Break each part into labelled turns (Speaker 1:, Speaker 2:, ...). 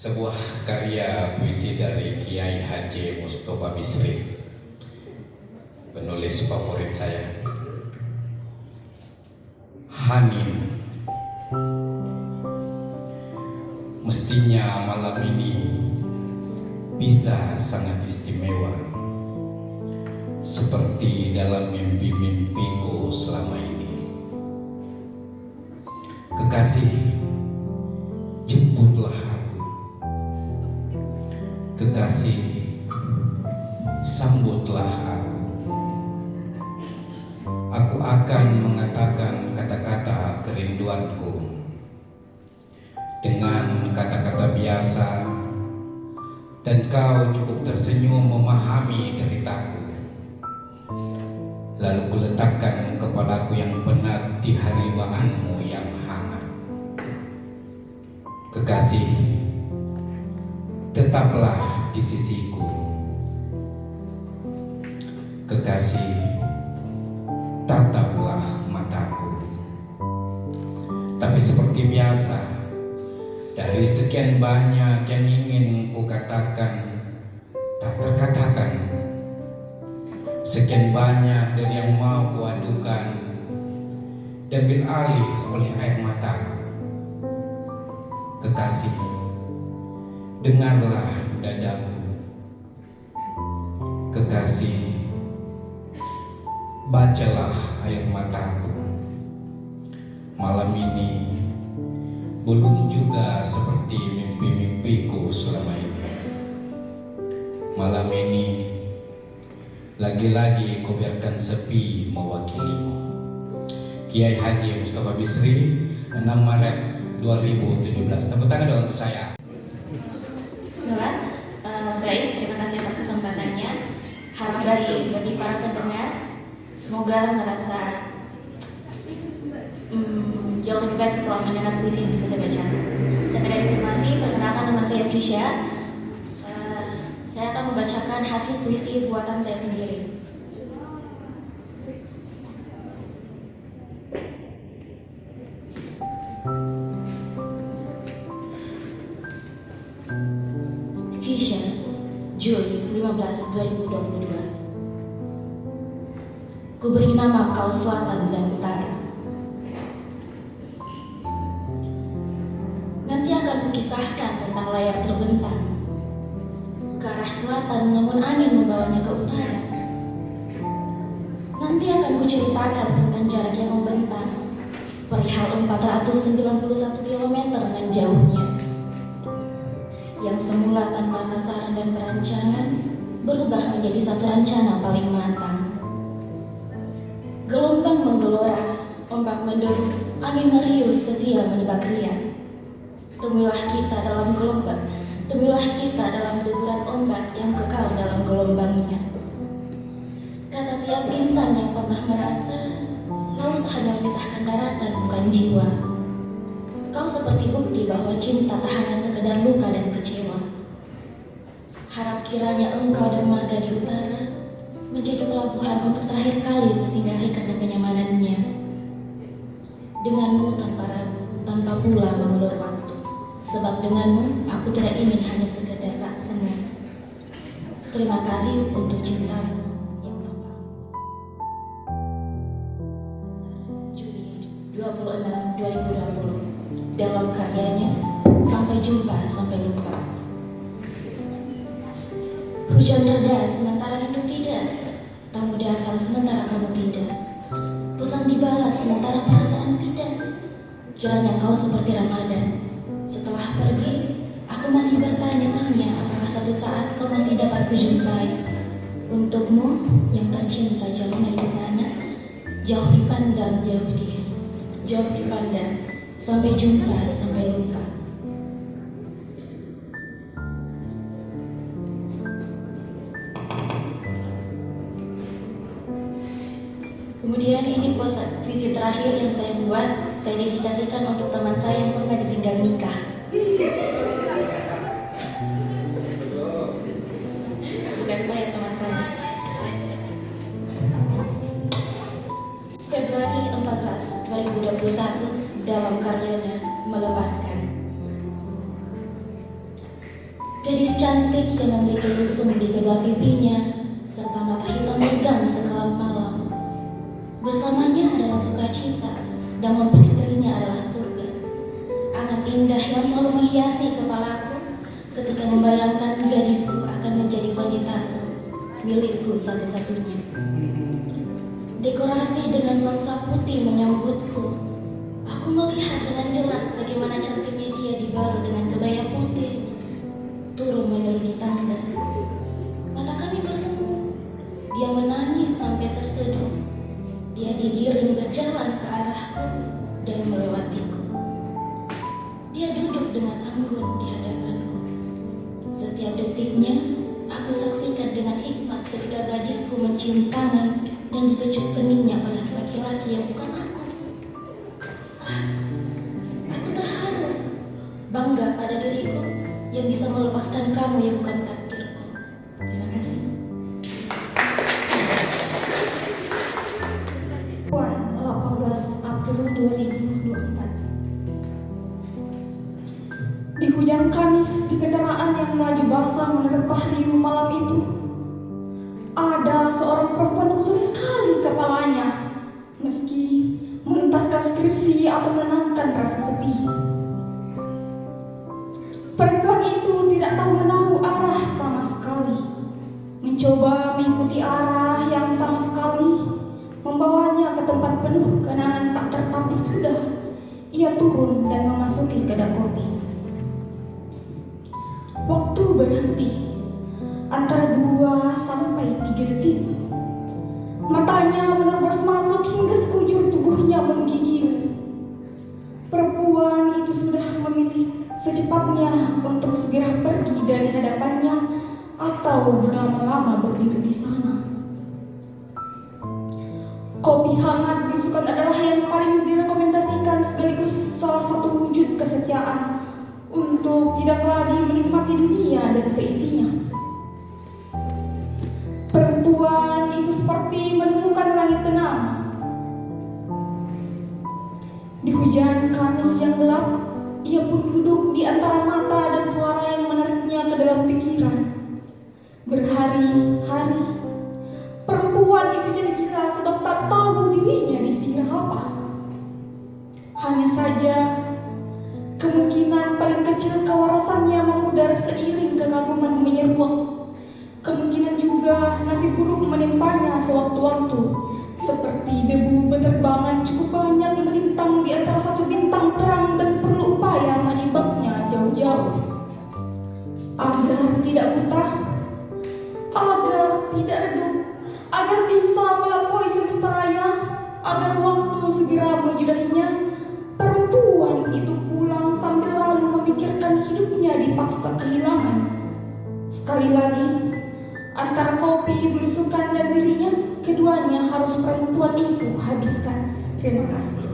Speaker 1: Sebuah karya puisi dari Kiai Haji Mustafa Bisri, penulis favorit saya. Hanin. Mestinya malam ini bisa sangat istimewa, seperti dalam mimpi-mimpiku selama ini. Kekasih, jemputlah aku. Kekasih, sambutlah aku. Aku akan mengatakan kata-kata kerinduanku dengan kata-kata biasa, dan kau cukup tersenyum memahami deritaku. Lalu kuletakkan kepalaku yang penat di hariwaanmu yang hangat. Kekasih, tetaplah di sisiku. Kekasih, tataplah mataku. Tapi seperti biasa, dari sekian banyak yang ingin kukatakan tak terkatakan, sekian banyak dari yang mau kuadukan diambil alih oleh air mataku. Kekasih, dengarlah dadaku. Kekasih, bacalah air mataku. Malam ini belum juga seperti mimpi-mimpiku selama ini. Malam ini lagi-lagi kau biarkan sepi mewakilimu. Kiai Haji Mustafa Bisri, 6 Maret 2017. Tepuk tangan dong untuk saya.
Speaker 2: Bismillah. Baik, terima kasih atas kesempatannya. Harap bagi para pendengar, semoga merasa jauh lebih baik setelah mendengar puisi yang bisa dibacakan. Sekedar informasi, perkenalkan, nama saya Fisya. Saya akan membacakan hasil puisi buatan saya sendiri. Fisya, Juli 15, 2022. Ku beri nama kau selatan dan utara. Nanti akan kukisahkan tentang layar terbentang ke arah selatan, namun angin membawanya ke utara. Nanti akan kuceritakan tentang jarak yang membentang, perihal 491 km nan jauhnya, yang semula tanpa sasaran dan perancangan berubah menjadi satu rencana paling matang. Gelombang menggelora, ombak menderu, angin meriuh setia menebak riang. Temuilah kita dalam gelombang, temuilah kita dalam deburan ombak yang kekal dalam gelombangnya. Kata tiap insan yang pernah merasa, laut hanya memisahkan daratan bukan jiwa. Kau seperti bukti bahwa cinta tak hanya sekedar luka dan kecewa. Harap kiranya engkau dermaga di utara menjadi pelabuhan untuk terakhir kali kusinggahi karena kenyamanannya. Denganmu tanpa ragu, tanpa pula mengulur waktu. Sebab denganmu, aku tidak ingin hanya sekedar tak semu. Terima kasih untuk cintamu yang tanpa ampun. Juli 26, 2020. Dalam karyanya, Sampai Jumpa, Sampai Lupa. Hujan reda sementara rindu tidak. Tamu datang sementara kamu tidak. Pesan dibalas sementara perasaan tidak. Kiranya kau seperti Ramadan. Setelah pergi, aku masih bertanya-tanya apakah satu saat kau masih dapat kujumpai. Untukmu yang tercinta jauh di sana, jauh dipandang, jauh dipandang. Sampai jumpa, sampai lupa. Kemudian ini puisi terakhir yang saya buat, saya dedikasikan untuk teman saya yang pernah ditinggal nikah. Bukan saya, teman saya. Februari 14, 2021, dalam karyanya Melepaskan. Gadis cantik yang memiliki lusung di kedua pipinya, serta mata hitam legam sekelam malam. Bersamanya adalah sukacita, dan memperisterinya adalah surga. Angan indah yang selalu menghiasi kepalaku ketika membayangkan gadisku akan menjadi wanitaku, milikku satu-satunya. Dekorasi dengan nuansa putih menyambutku. Aku melihat dengan jelas bagaimana cantiknya dia dibalut dengan kebaya putih. Turun menuruni tangga. Mata kami bertemu. Dia menangis sampai terseduh. Dia digiring berjalan ke arahku dan melewatiku. Dia duduk dengan anggun di hadapanku. Setiap detiknya, aku saksikan dengan hikmat ketika gadisku mencium tangan dan dikecup keningnya oleh laki-laki yang bukan aku. Aku terharu, bangga pada diriku yang bisa melepaskan kamu yang bukan takdirku. Terima kasih.
Speaker 3: 18 April 2024. Di hujan Kamis, di kendaraan yang melaju basah menerpah riuh malam itu, ada seorang perempuan kusut sekali kepalanya, meski menuntaskan skripsi atau menenangkan rasa sepi. Perempuan itu tidak tahu menahu arah sama sekali, mencoba mengikuti arah yang sama sekali membawanya ke tempat penuh kenangan tak tertapi sudah. Ia turun dan memasuki kedai kopi. Waktu berhenti antara 2 sampai 3 detik. Matanya menerobos masuk hingga sekujur tubuhnya menggigil. Perempuan itu sudah memilih secepatnya untuk segera pergi dari hadapannya atau berlama-lama berdiri di sana. Kopi hangat belusukan adalah yang paling direkomendasikan sekaligus salah satu wujud kesetiaan untuk tidak lagi menikmati dunia dan seisinya. Perempuan itu seperti menemukan langit tenang. Di hujan Kamis yang gelap, ia pun duduk di antara mata dan suara yang menariknya ke dalam pikiran. Berhari-hari, perempuan itu jadi gila sebab tak tahu dirinya disihir apa. Hanya saja, kemungkinan paling kecil kewarasannya memudar seiring kekaguman menyeruak. Kemungkinan juga nasib buruk menimpanya sewaktu-waktu, seperti debu berterbangan cukup banyak melintang di antara satu bintang terang dan perlu upaya menyibaknya jauh-jauh. Agar tidak buta, agar tidak redup, agar bisa melampaui semesta raya, agar waktu segera menyudahinya, perempuan itu pulang sambil lalu memikirkan hidupnya dipaksa kehilangan. Sekali lagi, antara kopi, belusukan, dan dirinya, keduanya harus perempuan itu habiskan. Terima kasih.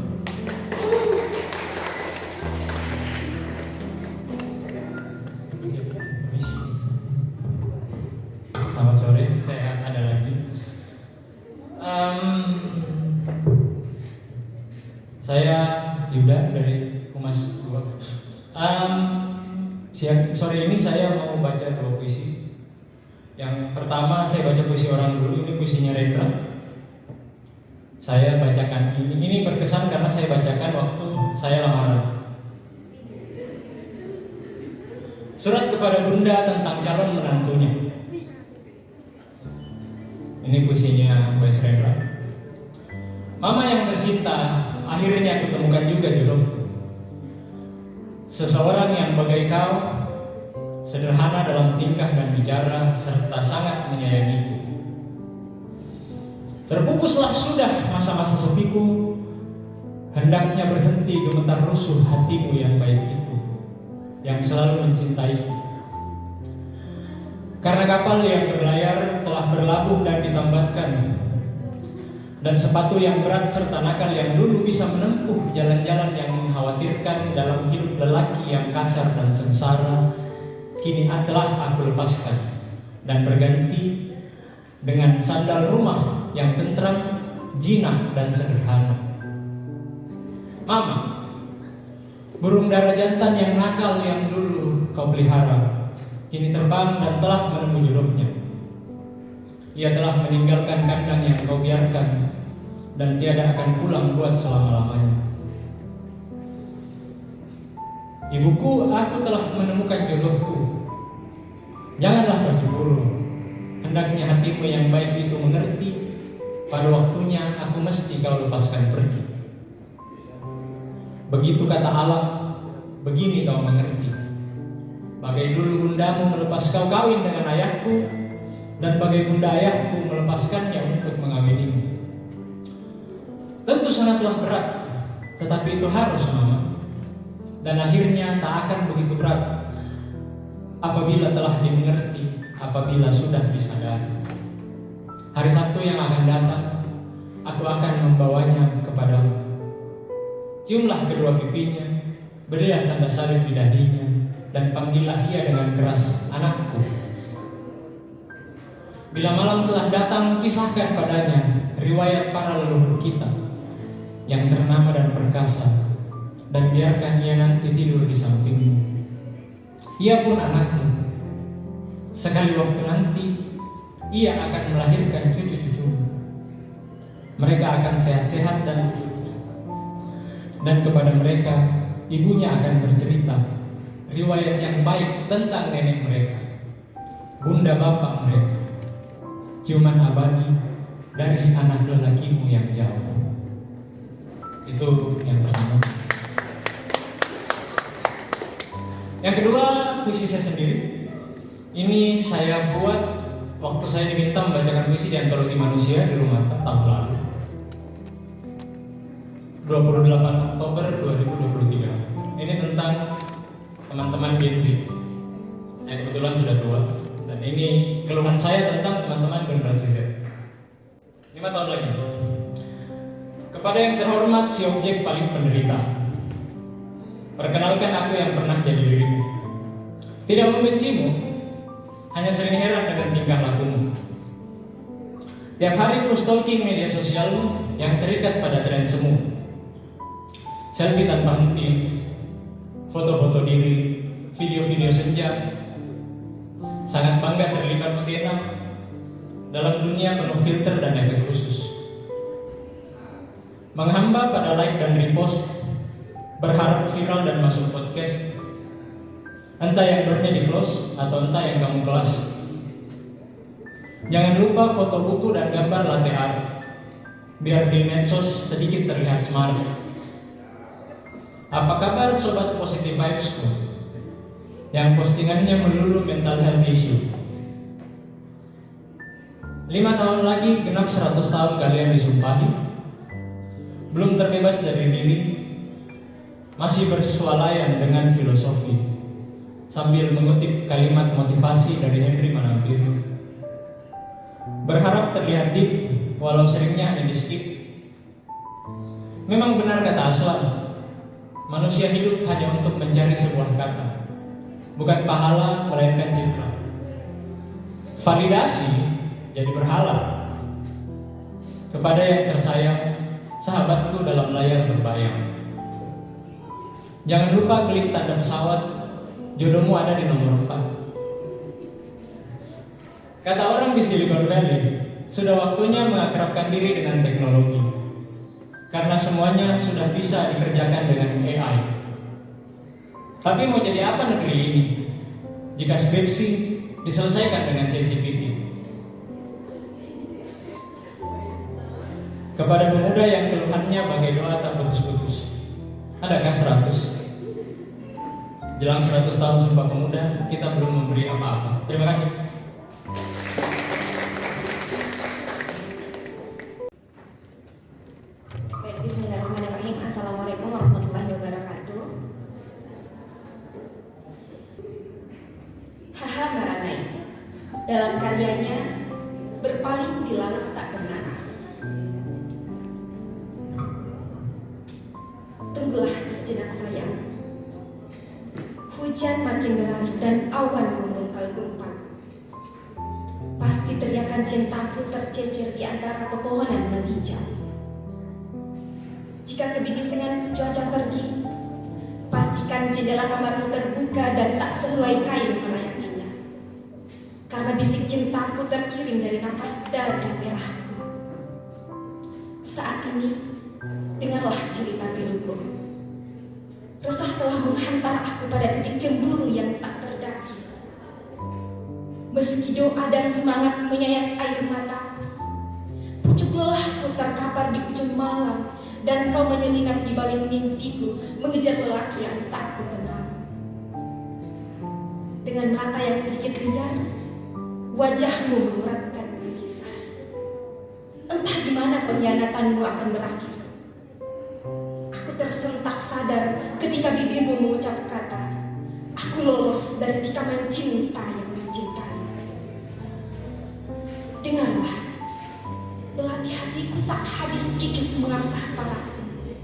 Speaker 1: Selamat sore, saya ada lagi. Saya Yuda dari Humas 2. Sore ini saya mau baca 2 puisi. Yang pertama saya baca puisi orang dulu, ini puisinya Rendra. Saya bacakan ini berkesan karena saya bacakan waktu saya lamaran. Surat kepada Bunda tentang calon menantunya. Ini puisinya Mbak Rendra. Mama yang tercinta, akhirnya aku temukan juga jodoh. Seseorang yang bagai kau, sederhana dalam tingkah dan bicara, serta sangat menyayangiku. Terpupuslah sudah masa-masa sepiku, hendaknya berhenti gemetar rusuh hatimu yang baik itu, yang selalu mencintaiku. Karena kapal yang berlayar telah berlabuh dan ditambatkan, dan sepatu yang berat serta nakal yang dulu bisa menempuh jalan-jalan yang mengkhawatirkan dalam hidup lelaki yang kasar dan sengsara, kini telah aku lepaskan dan berganti dengan sandal rumah yang tentram, jinak dan sederhana. Mama, burung dara jantan yang nakal yang dulu kau pelihara, kini terbang dan telah menemui jodohnya. Ia telah meninggalkan kandang yang kau biarkan dan tiada akan pulang buat selama-lamanya. Ibuku, aku telah menemukan jodohku. Janganlah kau cemburu. Hendaknya hatimu yang baik itu mengerti. Pada waktunya aku mesti kau lepaskan pergi. Begitu kata Allah, begini kau mengerti. Bagai dulu bundamu melepas kau kawin dengan ayahku, dan bagai bunda ayahku melepaskannya untuk mengawinimu. Tentu sangatlah berat, tetapi itu harus, Mama. Dan akhirnya tak akan begitu berat apabila telah dimengerti, apabila sudah disadari. Hari Sabtu yang akan datang, aku akan membawanya kepadamu. Ciumlah kedua pipinya, berilah tanda salib di dahinya, dan panggillah ia dengan keras, anakku. Bila malam telah datang, kisahkan padanya riwayat para leluhur kita yang ternama dan perkasa, dan biarkan ia nanti tidur di sampingmu. Ia pun anakmu. Sekali waktu nanti, ia akan melahirkan cucu-cucumu. Mereka akan sehat-sehat dan kepada mereka, ibunya akan bercerita riwayat yang baik tentang nenek mereka, bunda bapak mereka. Ciuman abadi dari anak lelakimu yang jauh. Itu yang pertama. Yang kedua, puisi saya sendiri. Ini saya buat waktu saya diminta membacakan puisi di Antologi Manusia di Rumah tahun lalu, 28 Oktober 2023. Ini tentang teman-teman Gen Z. Saya kebetulan sudah tua. Dan ini keluhan saya tentang teman-teman generasi Z. 5 tahun lagi. Kepada yang terhormat si objek paling penderita, perkenalkan aku yang pernah jadi dirimu. Tidak membencimu, hanya sering heran dengan tingkah lakumu. Tiap hari ku stalking media sosialmu yang terikat pada tren semu. Selfie tanpa henti, foto-foto diri, video-video senja. Sangat bangga terlibat skena dalam dunia penuh filter dan efek khusus. Menghamba pada like dan repost, berharap viral dan masuk podcast. Entah yang doornya di close atau entah yang kamu kelas. Jangan lupa foto buku dan gambar latte art, biar di medsos sedikit terlihat smart. Apa kabar sobat positive vibesku yang postingannya melulu mental health issue? 5 tahun lagi genap 100 tahun kalian disumpahi. Belum terbebas dari diri, masih bersualayan dengan filosofi, sambil mengutip kalimat motivasi dari Henry Manampiri. Berharap terlihat deep, walau seringnya hanya di skip. Memang benar kata Aslan, manusia hidup hanya untuk mencari sebuah kata, bukan pahala, melainkan citra. Validasi jadi berhala. Kepada yang tersayang, sahabatku dalam layar berbayang. Jangan lupa klik tanda pesawat, jodohmu ada di nomor 4. Kata orang di Silicon Valley, sudah waktunya mengakrabkan diri dengan teknologi, karena semuanya sudah bisa dikerjakan dengan AI. Tapi mau jadi apa negeri ini jika skripsi diselesaikan dengan ChatGPT? Kepada pemuda yang keluhannya bagai doa tak putus-putus, adakah 100? Jelang 100 tahun Sumpah Pemuda, kita belum memberi apa-apa. Terima kasih.
Speaker 2: Baik, bismillahirrahmanirrahim. Assalamualaikum warahmatullahi wabarakatuh. Haha Maranai, dalam karyanya Berpaling di Laut Tak Benar. Tunggulah sejenak sayang. Hujan makin deras dan awan membungkal gumpat. Pasti teriakan cintaku tercecer di antara pepohonan menghijau. Jika kebisingan cuaca pergi, pastikan jendela kamarmu terbuka dan tak sehelai kain merayakinya.
Speaker 3: cintaku terkirim dari nafas dada merahku. Saat ini, dengarlah cerita piluku. Resah telah menghantar aku pada titik cemburu yang tak terdaki. Meski doa dan semangat menyayat air mataku, pucuk lelahku terkapar di ujung malam, dan kau menyelinap di balik mimpiku mengejar lelaki yang tak ku kenal. Dengan mata yang sedikit liar, wajahmu menguratkan gelisah. Entah di mana pengkhianatanmu akan berakhir. Aku tersentak sadar ketika bibirmu mengucap kata, aku lolos dari tikaman cinta yang mencintai. Dengarlah, belati hatiku tak habis kikis mengasah parasmu.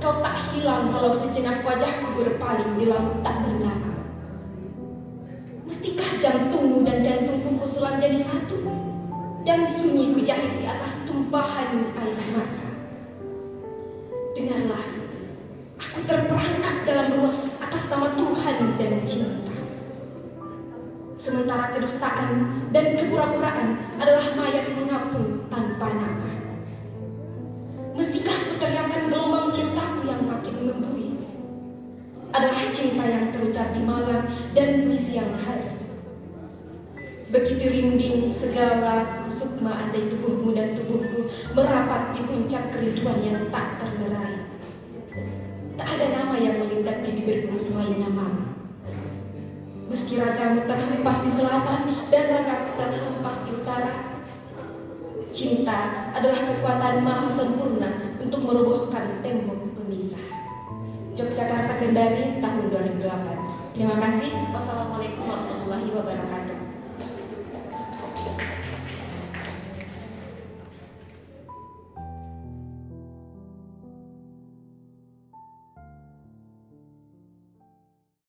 Speaker 3: Kau tak hilang walau sejenak wajahku berpaling di laut tak bernama. Mestikah jantungmu dan jantungku kusulan jadi satu, dan sunyi kujahit di atas tumpahan air mata. Dengarlah, aku terperangkap dalam ruas atas nama Tuhan dan cinta. Sementara kedustaan dan kepura-puraan adalah mayat mengapung tanpa nama. Mestikah ku teriakan gelombang cintaku yang makin membuih? Adalah cinta yang terucap di malam dan di siang hari. Begitu rinding segala kusukma andai tubuhmu dan tubuhku merapat di puncak kerinduan yang tak terlerai. Tak ada nama yang melindak di bibirku selain namamu. Meski ragamu terhempas di selatan dan ragaku terhempas di utara, cinta adalah kekuatan maha sempurna untuk merobohkan tembok pemisah. Yogyakarta Kendari tahun 2008. Terima kasih. Wassalamualaikum warahmatullahi wabarakatuh.